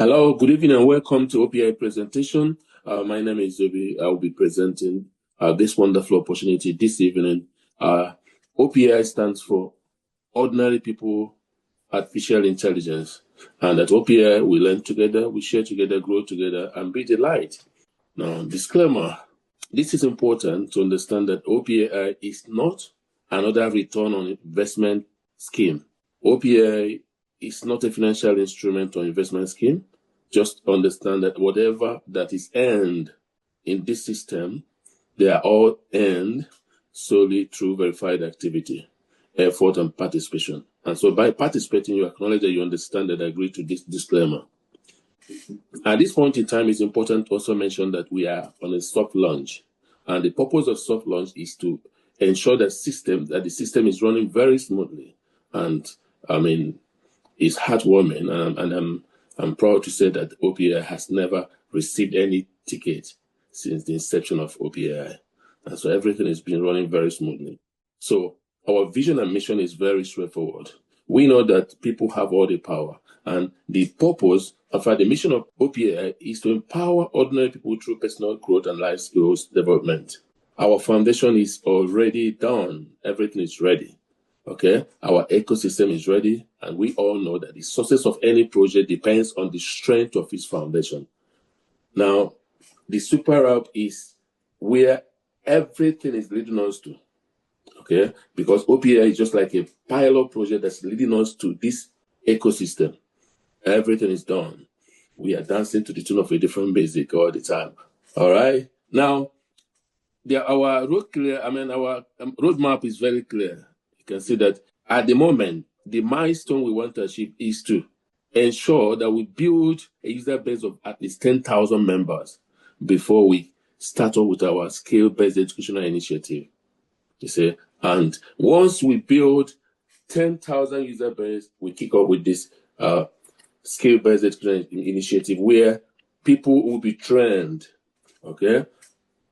Hello, good evening, and welcome to OPI presentation. My name is Zobi. I will be presenting this wonderful opportunity this evening. OPI stands for Ordinary People Artificial Intelligence. And at OPI, we learn together, we share together, grow together, and be the light. Now, disclaimer, this is important to understand that OPI is not another return on investment scheme. OPI is not a financial instrument or investment scheme. Just understand that whatever that is earned in this system, they are all earned solely through verified activity, effort, and participation. And so by participating, you acknowledge that you understand and agree to this disclaimer. At this point in time, it's important to also mention that we are on a soft launch. And the purpose of soft launch is to ensure that the system is running very smoothly. And it's heartwarming. And I'm proud to say that OPAI has never received any ticket since the inception of OPAI. And so everything has been running very smoothly. So our vision and mission is very straightforward. We know that people have all the power. And the purpose, in fact, the mission of OPAI is to empower ordinary people through personal growth and life skills development. Our foundation is already done. Everything is ready. Okay, our ecosystem is ready, and we all know that the success of any project depends on the strength of its foundation. Now, the super app is where everything is leading us to. Okay, because OPI is just like a pilot project that's leading us to this ecosystem. Everything is done. We are dancing to the tune of a different basic all the time. All right. Now, our roadmap is very clear. You can see that at the moment, the milestone we want to achieve is to ensure that we build a user base of at least 10,000 members before we start off with our skill-based educational initiative. You see, and once we build 10,000 user base, we kick off with this skill-based educational initiative where people will be trained. Okay,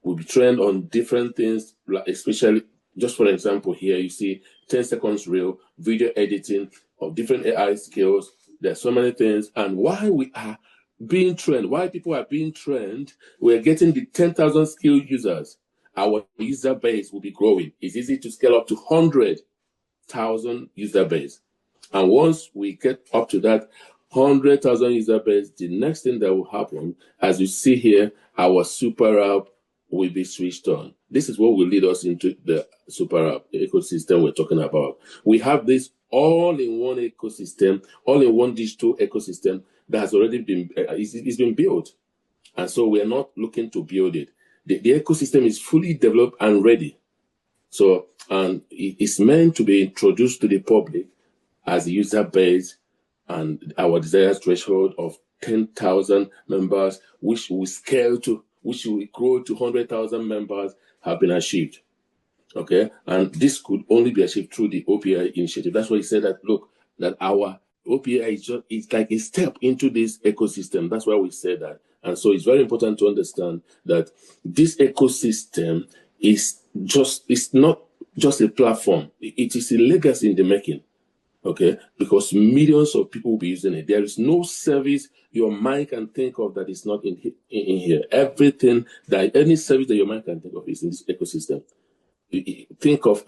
will be trained on different things, especially. Just for example, here you see 10 seconds reel, video editing of different AI skills. There's so many things. And while we are being trained, while people are being trained, we're getting the 10,000 skilled users. Our user base will be growing. It's easy to scale up to 100,000 user base. And once we get up to that 100,000 user base, the next thing that will happen, as you see here, our super app will be switched on. This is what will lead us into the super app ecosystem we're talking about. We have this all-in-one ecosystem, all-in-one digital ecosystem that has already been it's been built. And so we are not looking to build it. The ecosystem is fully developed and ready. So, and it's meant to be introduced to the public as a user base, and our desired threshold of 10,000 members, which will grow to 100,000 members, have been achieved. Okay, and this could only be achieved through the OPI initiative. That's why he said that, look, that our OPI is like a step into this ecosystem. That's why we say that. And so it's very important to understand that this ecosystem is not just a platform. It is a legacy in the making. Okay, because millions of people will be using it. There is no service your mind can think of that is not in here. Everything any service that your mind can think of is in this ecosystem. Think of,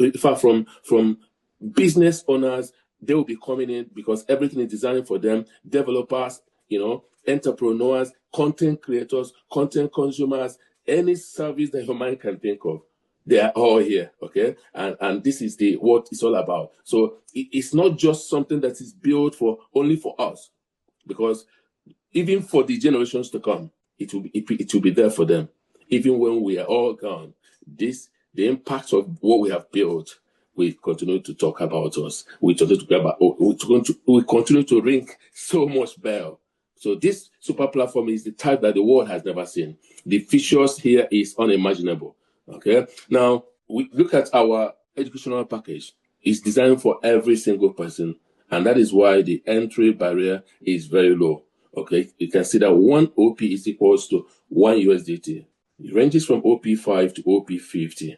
from business owners, they will be coming in because everything is designed for them. Developers, entrepreneurs, content creators, content consumers, any service that your mind can think of, they are all here, okay? And this is what it's all about. So it's not just something that is built only for us, because even for the generations to come, it will be there for them. Even when we are all gone, the impact of what we have built will continue to talk about us. We continue to ring so much bell. So this super platform is the type that the world has never seen. The features here is unimaginable. Okay. Now we look at our educational package. It's designed for every single person, and that is why the entry barrier is very low. Okay, you can see that 1 OP is equals to 1 USDT. It ranges from OP5 to OP50.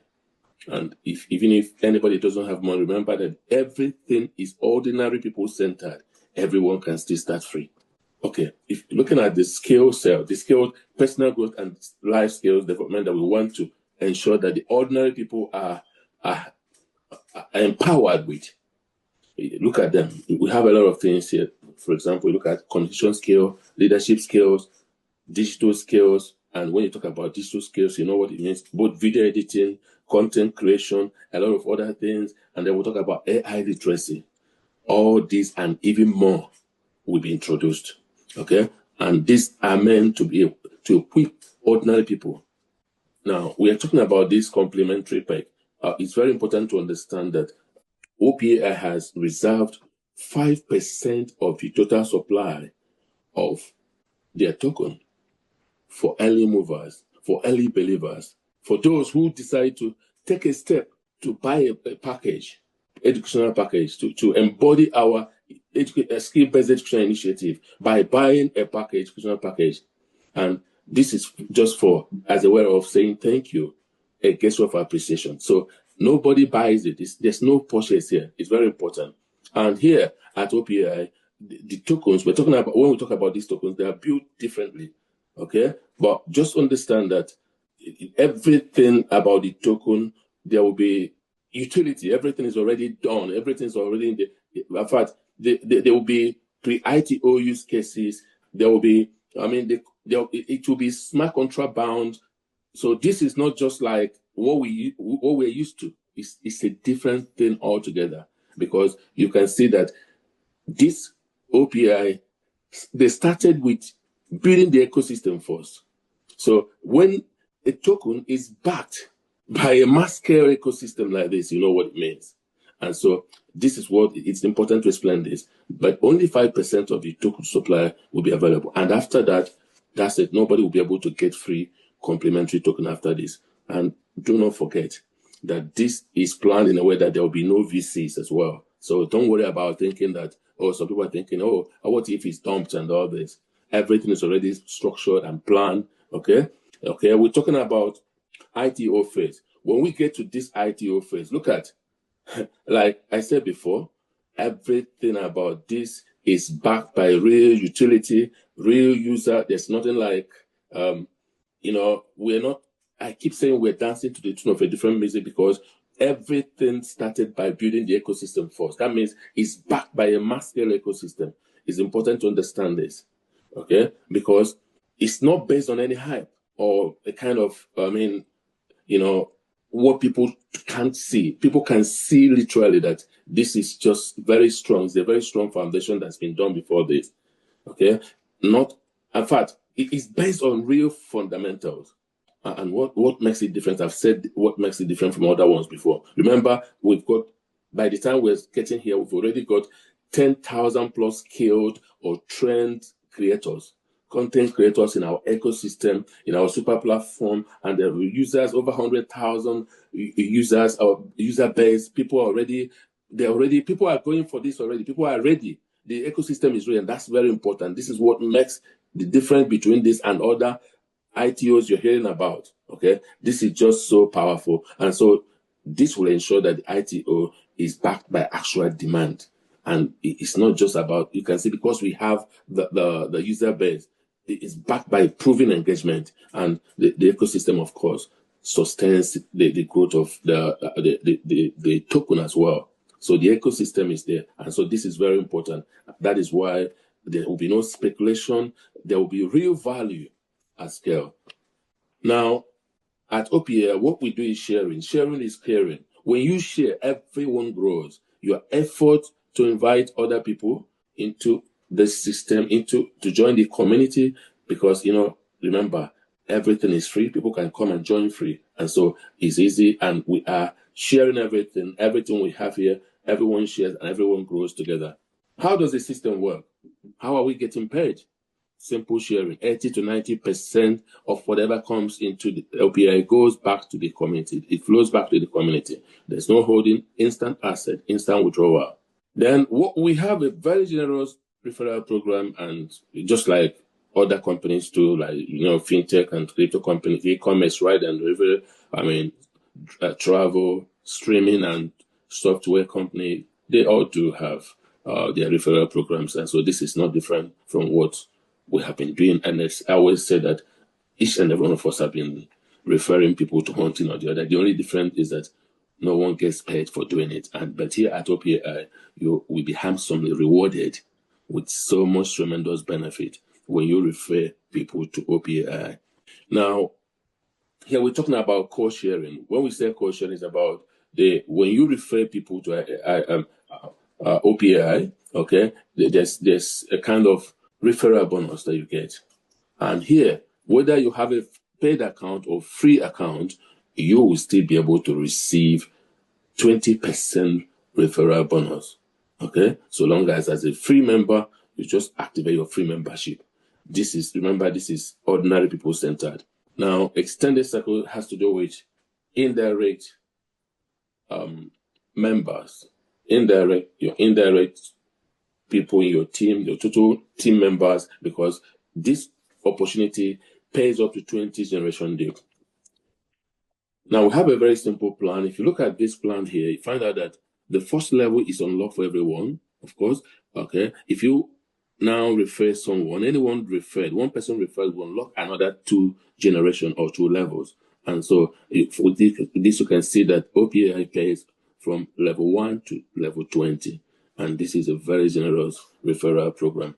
And even if anybody doesn't have money, remember that everything is ordinary people centered. Everyone can still start free. okay, if looking at the skill set, the skill, personal growth and life skills development that we want to ensure that the ordinary people are empowered with. Look at them. We have a lot of things here. For example, look at communication skill, leadership skills, digital skills. And when you talk about digital skills, you know what it means, both video editing, content creation, a lot of other things. And then we'll talk about AI literacy. All these and even more will be introduced. Okay? And these are meant to equip ordinary people. Now, we are talking about this complementary pack. It's very important to understand that OPAI has reserved 5% of the total supply of their token for early movers, for early believers, for those who decide to take a step to buy a package, educational package, to embody our skill-based education initiative by buying a package, educational package. And this is just for, as a way of saying thank you, a gesture of appreciation. So nobody buys it. There's no purchase here. It's very important. And here at OPAI, the tokens, we're talking about, when we talk about these tokens, they are built differently. Okay? But just understand that everything about the token, there will be utility. Everything is already done. Everything is already in fact, there will be pre-ITO use cases. There will be, it will be smart contract bound. So this is not just like what we're used to. It's a different thing altogether, because you can see that this OPAI, they started with building the ecosystem first. So when a token is backed by a mass scale ecosystem like this, you know what it means. And so this is what it's important to explain this. But only 5% of the token supply will be available. And after that, that's it. Nobody will be able to get free complementary token after this. And do not forget that this is planned in a way that there will be no VCs as well. So don't worry about thinking that, some people are thinking, what if it's dumped and all this? Everything is already structured and planned. Okay, we're talking about ITO phase. When we get to this ITO phase, look at, like I said before, everything about this is backed by real utility, real user. There's nothing like, we're not, I keep saying we're dancing to the tune of a different music, because everything started by building the ecosystem first. That means it's backed by a mass scale ecosystem. It's important to understand this, okay? Because it's not based on any hype or a kind of, what people can't see. People can see literally that this is just very strong. It's a very strong foundation that's been done before this, okay? In fact, it is based on real fundamentals. And what makes it different? I've said what makes it different from other ones before. Remember, by the time we're getting here, we've already got 10,000 plus skilled or trained creators, content creators in our ecosystem, in our super platform, and the users, over 100,000 users, our user base. People are going for this already. People are ready. The ecosystem is ready, and that's very important. This is what makes the difference between this and other ITOs you're hearing about. Okay, this is just so powerful, and so this will ensure that the ITO is backed by actual demand, and it's not just about, you can see, because we have the user base, it is backed by proven engagement, and the ecosystem, of course, sustains the growth of the token as well. So the ecosystem is there, and so this is very important. That is why there will be no speculation. There will be real value at scale. Now, at OPAI, what we do is sharing. Sharing is caring. When you share, everyone grows. Your effort to invite other people into the system, to join the community, because, remember, everything is free. People can come and join free. And so it's easy, and we are sharing everything we have here. Everyone shares and everyone grows together. How does the system work? How are we getting paid? Simple sharing. 80 to 90% of whatever comes into the OPAI goes back to the community. It flows back to the community. There's no holding, instant asset, instant withdrawal. Then we have a very generous referral program, and just like other companies do, like, fintech and crypto companies, e-commerce, right, and travel, streaming, and software company, they all do have their referral programs. And so this is not different from what we have been doing. And I always say that each and every one of us have been referring people to one thing or the other. The only difference is that no one gets paid for doing it. But here at OPAI, you will be handsomely rewarded with so much tremendous benefit when you refer people to OPAI. Now, here we're talking about co-sharing. When we say co-sharing, it's about when you refer people to OPAI, okay, there's a kind of referral bonus that you get. And here, whether you have a paid account or free account, you will still be able to receive 20% referral bonus. Okay, so long as a free member, you just activate your free membership. This is ordinary people centered. Now, extended circle has to do with indirect members, your indirect people in your team, your total team members, because this opportunity pays up to 20 generation deal. Now, we have a very simple plan. If you look at this plan here, you find out that the first level is unlocked for everyone, of course. Okay. If you now refer someone, anyone referred, one person referred will unlock another 2 generation or 2 levels. And so with this, you can see that OPAI pays from level 1 to level 20. And this is a very generous referral program.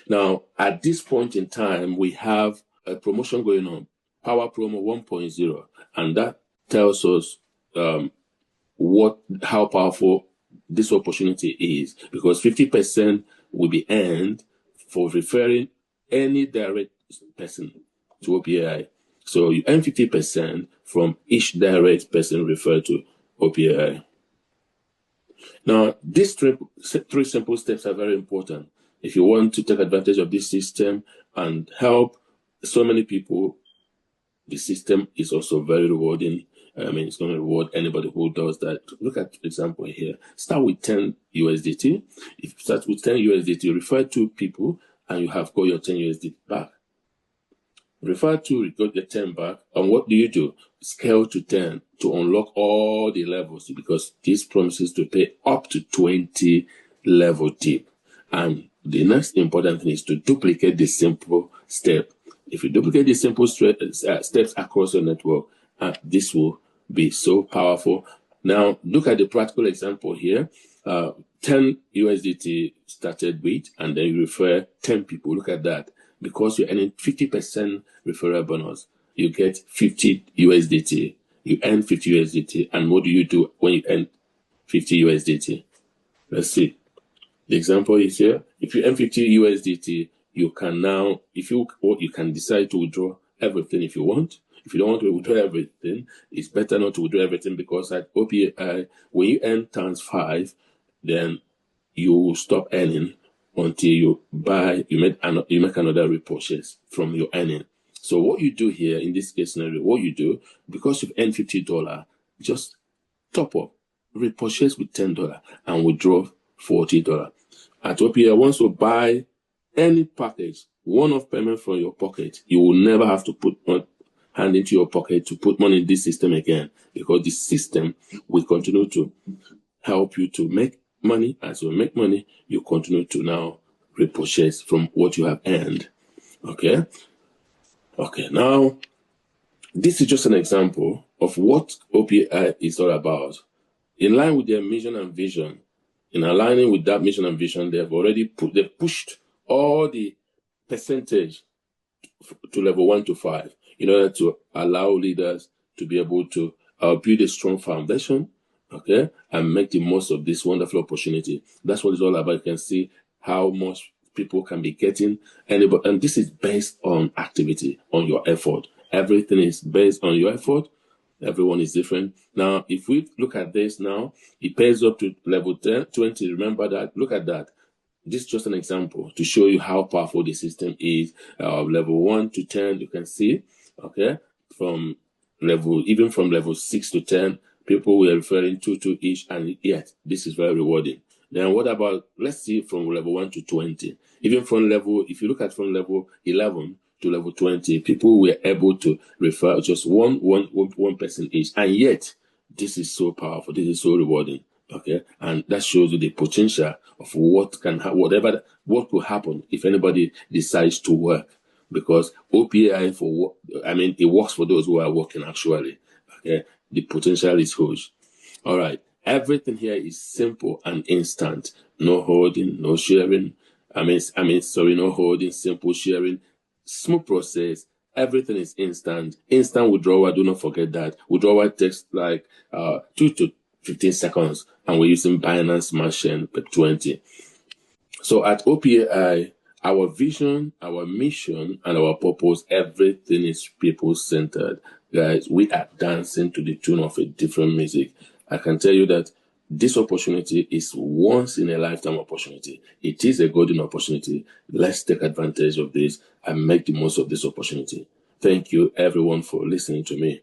Now, at this point in time, we have a promotion going on, Power Promo 1.0, and that tells us how powerful this opportunity is, because 50% will be earned for referring any direct person to OPAI. So you earn 50% from each direct person referred to OPAI. Now, these three simple steps are very important. If you want to take advantage of this system and help so many people, the system is also very rewarding. I mean, it's going to reward anybody who does that. Look at the example here. Start with 10 USDT. If you start with 10 USDT, refer 2 people, and you have got your 10 USDT back. Refer 2, you got your 10 back. And what do? Scale to 10 to unlock all the levels, because this promises to pay up to 20 level deep. And the next important thing is to duplicate the simple step. If you duplicate the simple steps across your network, this will be so powerful. Now, look at the practical example here. 10 USDT started with, and then you refer 10 people. Look at that. Because you're earning 50% referral bonus, you get 50 USDT. You earn 50 USDT. And what do you do when you earn 50 USDT? Let's see. The example is here. If you earn 50 USDT, you can now, you can decide to withdraw everything if you want. If you don't want to withdraw everything, it's better not to withdraw everything, because at OPAI, when you earn times 5, then you will stop earning until you make another repurchase from your earning. So what you do here in this case scenario, because you've earned $50, just top up, repurchase with $10 and withdraw $40. At OPAI, once you buy any package, one-off payment from your pocket, you will never have to put hand into your pocket to put money in this system again, because the system will continue to help you to make money. As you make money, you continue to now repurchase from what you have earned. Okay. Now, this is just an example of what OPAI is all about. In line with their mission and vision, in aligning with that mission and vision, they've pushed all the percentage to level 1 to 5 in order to allow leaders to be able to build a strong foundation, okay, and make the most of this wonderful opportunity. That's what it's all about. You can see how much people can be getting, and this is based on activity, on your effort. Everything is based on your effort. Everyone is different. Now, if we look at this now, it pays up to level 10, 20. Remember that. Look at that. This is just an example to show you how powerful the system is. Level 1 to 10, you can see, okay, from level 6 to 10, people were referring to each, and yet this is very rewarding. Then what about, let's see, from level 1 to 20, if you look at from level 11 to level 20, people were able to refer just one person each, and yet this is so powerful, this is so rewarding. Okay, and that shows you the potential of what can what will happen if anybody decides to work, because OPI it works for those who are working actually. Okay, the potential is huge. All right, everything here is simple and instant. No holding, no sharing. Sorry, no holding, simple sharing, smooth process. Everything is instant. Instant withdrawal. Do not forget that withdrawal takes like 2 to 15 seconds, and we're using Binance Machine per 20. So at OPAI, our vision, our mission, and our purpose, everything is people centered. Guys, we are dancing to the tune of a different music. I can tell you that this opportunity is once in a lifetime opportunity. It is a golden opportunity. Let's take advantage of this and make the most of this opportunity. Thank you, everyone, for listening to me.